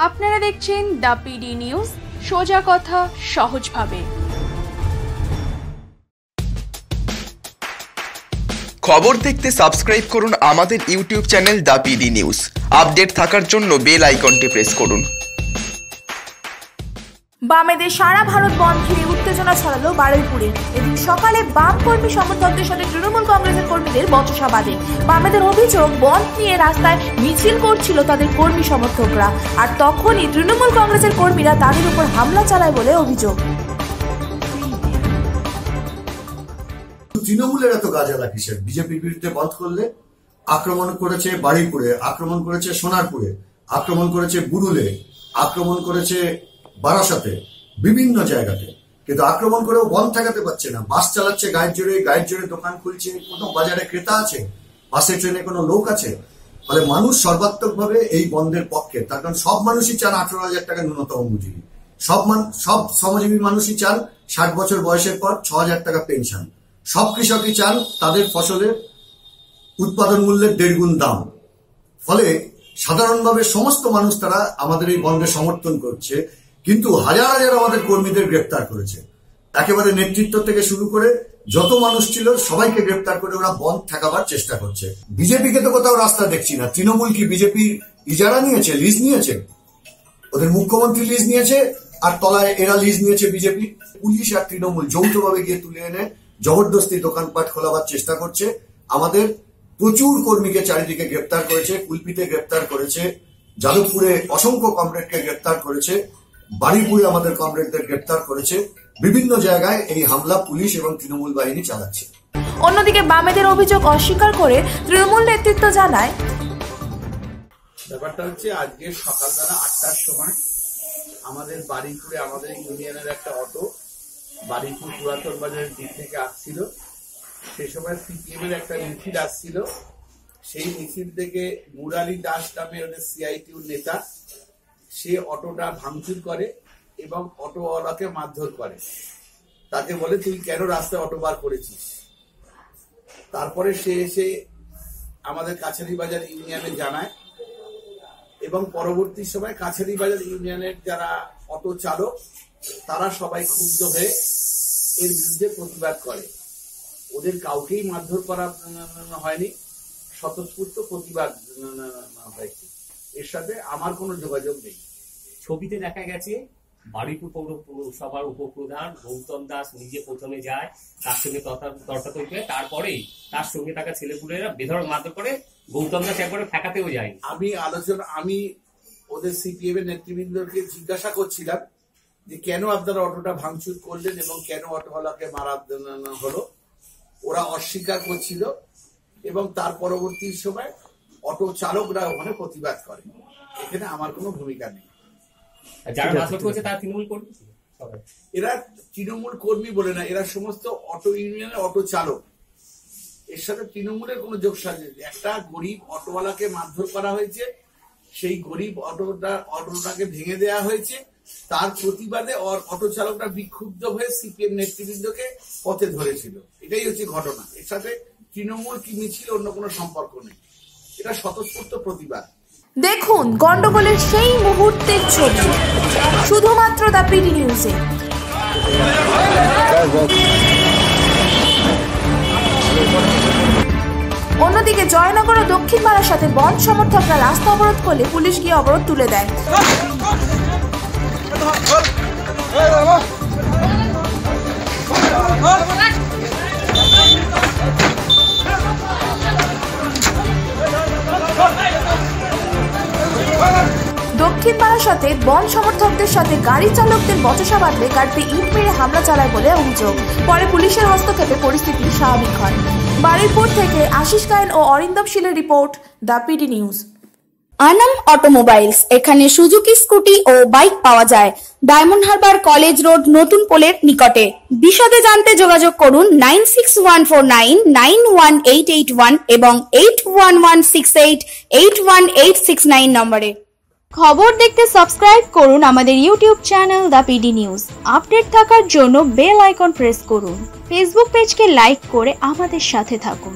আপনারা দেখছেন the PD news, সোজা কথা সহজভাবে। খবর দেখতে সাবস্ক্রাইব করুন আমাদের YouTube channel the PD news. Update থাকার জন্য বেল আইকনটি প্রেস করুন। বামেদের সারা ভারত বন্ধ ঘিরে উত্তেজনা ছড়ালো বারুইপুরে। এদিন সকালে বাম কর্মী সমর্থকদের সাথে তৃণমূল কংগ্রেসের কর্মীদের বচসা বাঁধে। বামেদের অভিযোগ, বন্ধ নিয়ে রাস্তায় মিছিল করছিল তাদের কর্মী সমর্থকরা, আর তখনই তৃণমূল কংগ্রেসের কর্মীরা তাদের উপর হামলা চালায় বলে অভিযোগ। তৃণমূলের এত গাজালা কিসের? বিজেপির বিরুদ্ধে বন্ধ করলে আক্রমণ করেছে বারুইপুরে, আক্রমণ করেছে সোনারপুরে, আক্রমণ করেছে বুরুলে, আক্রমণ করেছে বারাসাতে, বিভিন্ন জায়গাতে, কিন্তু আক্রমণ করেও বন্ধ ঠেকাতে পারছে না। বাস চালাচ্ছে গায়ের জোরে দোকান খুলছে, কোনো বাজারে ক্রেতা আছে, বাসে ট্রেনে কোনো লোক আছে? ফলে মানুষ সর্বাত্মকভাবে এই বন্ধের পক্ষে। তার কারণ সব মানুষই চান 18,000 টাকা ন্যূনতম মজুরি, সব শ্রমজীবী মানুষই চান 60 বছর বয়সের পর 6,000 টাকা পেনশন, সব কৃষকই চান তাদের ফসলের উৎপাদন মূল্যের 1.5 গুণ দাম। ফলে সাধারণভাবে সমস্ত মানুষ তারা আমাদের এই বন্ধে সমর্থন করছে, কিন্তু হাজার হাজার আমাদের কর্মীদের গ্রেপ্তার করেছে। একেবারে নেতৃত্ব থেকে শুরু করে যত মানুষ ছিল সবাইকে গ্রেপ্তার করে ওরা বন্ধ ঠেকাবার চেষ্টা করছে। বিজেপিকে তো কোথাও রাস্তা দেখছি না। তৃণমূল কি বিজেপি ইজারা নিয়েছে, লিজ নিয়েছে? ওদের মুখ্যমন্ত্রী লিজ নিয়েছে, আর তলায় এরা লিজ নিয়েছে বিজেপি। পুলিশ আর তৃণমূল যৌথভাবে গিয়ে তুলে এনে জবরদস্তি দোকানপাট খোলাবার চেষ্টা করছে। আমাদের প্রচুর কর্মীকে চারিদিকে গ্রেপ্তার করেছে, কুলপিতে গ্রেপ্তার করেছে, যাদবপুরে অসংখ্য কমরেডকে গ্রেপ্তার করেছে, বারুইপুরে আমাদের কমরেডদের গ্রেপ্তার করেছে। বিভিন্ন জায়গায় এই হামলা পুলিশ এবং তৃণমূল বাহিনী চালাচ্ছে। অন্যদিকে বামেদের অভিযোগ অস্বীকার করে তৃণমূল নেতৃত্ব জানায়, ব্যাপারটা হচ্ছে আজকে সকালবেলা 8টার সময় আমাদের বারুইপুরে আমাদের ইউনিয়নের একটা অটো বারুইপুর পুরাতন বাজারের দিক থেকে আসছিল। সেই সময় সিপিএম এর একটা মিছিল আসছিল। সেই মিছিল থেকে মুরালি দাস নামে ওদের সিআইটিউর নেতা, সে অটোটা ভাঙচুর করে এবং অটোওয়ালাকে মারধর করে। তাকে বলে, তুই কেন রাস্তায় অটো বার করেছিস? তারপরে সে এসে আমাদের কাছারি বাজার ইউনিয়নে জানায় এবং পরবর্তী সময় কাছারি বাজার ইউনিয়নের যারা অটো চালক তারা সবাই ক্ষুব্ধ হয়ে এর বিরুদ্ধে প্রতিবাদ করে। ওদের কাউকেই মারধর করা হয়নি, স্বতঃস্ফূর্ত প্রতিবাদ হয়েছে। এর সাথে আমার কোনো যোগাযোগ নেই। ছবিতে দেখা গেছে বারুইপুর পৌরসভার উপপ্রধান গৌতম দাস নিজে প্রথমে যায়, তার সঙ্গে তর্কাতর্কি করে, তারপরে তার সঙ্গে থাকা ছেলেপুলেরা বেধড়ক মারধর করে। গৌতম দাস একবারে ঠেকাতেও যায়নি। আমি ওদের সিপিএম এর নেতৃবৃন্দকে জিজ্ঞাসা করছিলাম যে কেন আপনারা অটোটা ভাঙচুর করলেন এবং কেন অটোওয়ালাকে মারা হলো। ওরা অস্বীকার করছিল এবং তার পরবর্তী সময় অটো চালকরা ওখানে প্রতিবাদ করে। এখানে আমার কোনো ভূমিকা নেই। যারা মারধর করছে তারা তৃণমূল কর্মী, এরা তৃণমূল কর্মী বলে না, এরা সমস্ত অটো ইউনিয়নের অটো চালক। এর সাথে তৃণমূলের কোনো যোগসাজশ নেই। একটা গরিব অটোওয়ালাকে মারধর করা হয়েছে, সেই গরিব অটোটাকে ভেঙে দেওয়া হয়েছে। তার প্রতিবাদে অটো চালকরা বিক্ষুব্ধ হয়ে সিপিএম নেতৃবৃন্দকে পথে ধরেছিল। এটাই হচ্ছে ঘটনা। এর সাথে তৃণমূল কি মিছিল অন্য কোনো সম্পর্ক নেই। এটা স্বতঃস্ফূর্ত প্রতিবাদ। দেখুন গন্ডগোলের সেই মুহূর্তের ছবি শুধুমাত্র দ্য পিডি নিউজে। অন্যদিকে জয়নগর ও দক্ষিণ বারাসাতে বন্ধ সমর্থকরা রাস্তা অবরোধ করলে পুলিশ গিয়ে অবরোধ তুলে দেয়। দক্ষিণ বারাসাতে বন সমর্থকদের সাথে গাড়ি চালকদের বচসা বাঁধলে গাড়িতে ইট মেরে হামলা চালায় বলে অভিযোগ। পরে পুলিশের হস্তক্ষেপে পরিস্থিতি স্বাভাবিক হয়। বারুইপুর থেকে আশিস গায়েন ও অরিন্দম শীলের report, the PD news. Anam automobiles, এখানে সুজুকি স্কুটি ও বাইক পাওয়া যায়। ডায়মন্ড হারবার কলেজ রোড, নতুন পোলের নিকটে। বিশদে জানতে যোগাযোগ করুন 9614991881 এবং 8116881869 নম্বরে। খবর দেখতে সাবস্ক্রাইব করুন আমাদের YouTube channel the PD news. Update থাকার জন্য বেল আইকন প্রেস করুন। ফেসবুক পেজকে লাইক করে আমাদের সাথে থাকুন।